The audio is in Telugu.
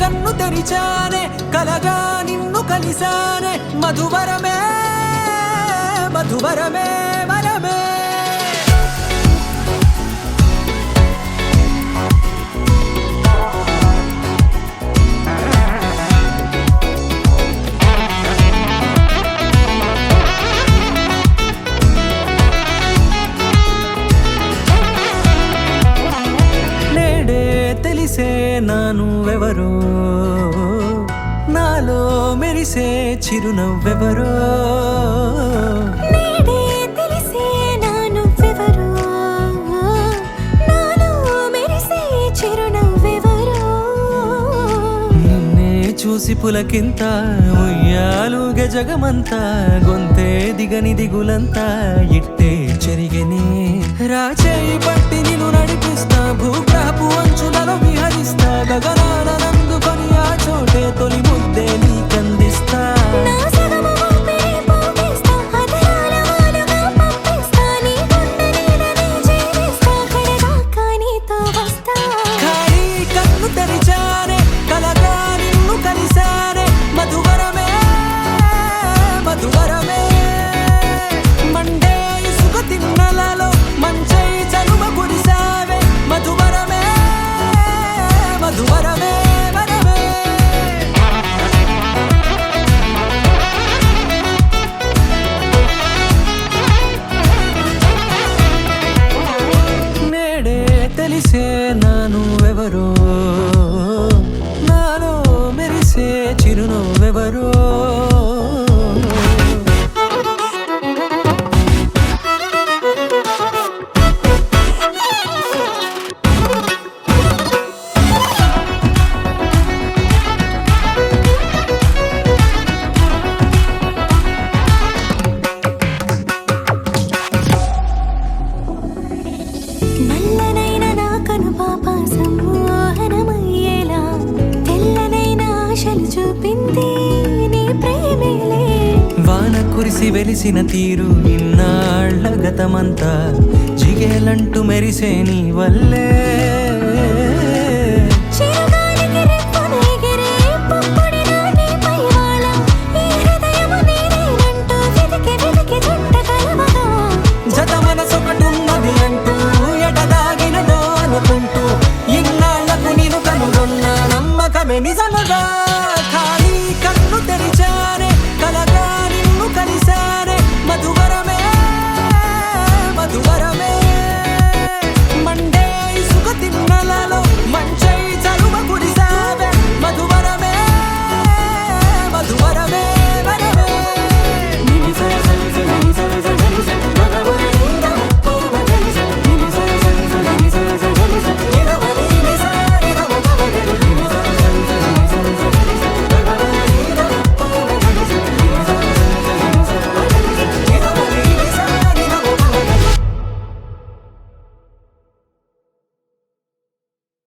కన్ను తెరిచానే కలగా నిన్ను కలిసానే మధువరమే మధువరమే వరమే తెలిసే నానువెవరో నాలో మెరిసే చిరునవ్వెవరో నేడే తెలిసే నానువెవరో నాలో మెరిసే చిరునవ్వెవరో నిన్నే చూసి పులకింత ఉయ్యాలుగ జగమంతా గొంతే దిగని దిగులంతా ఇట్టే చెరిగెనే రాచేయి పట్టి నిన్ను నడిపిస్తా భూగ్రహపు అంచులలో విహరిస్తా గగనాన నందుకొని ఆ చోటే తొలి ముద్దే నీకందిస్తా నా సగము ఊపిరి పోగేస్తా అదరాల వాలుగా పంపిస్తా నీ గుండె నీడనే జీవిస్తా కడదాకా నీతో వస్తా ఖాళీ కన్ను తెరిచానే కలగా నిన్ను కలిసానే మధువరమే మధువరమే మండే ఇసుక తిన్నలలో మంచై చలువ కురిసావే మధువరమే మధువరమే వరమే నేడే తెలిసే నానువెవరో నాలో మెరిసే చిరునవ్వెవరో నల్లనైన నా కనుపాప సమ్మోహనమయ్యేలా తెల్లనైన ఆశలు చూపింది నీ ప్రేమేలే వాన కురిసి వెలిసిన తీరు ఇన్నాళ్ల గతమంతా జిగేలంటూ మెరిసే నీ వల్లే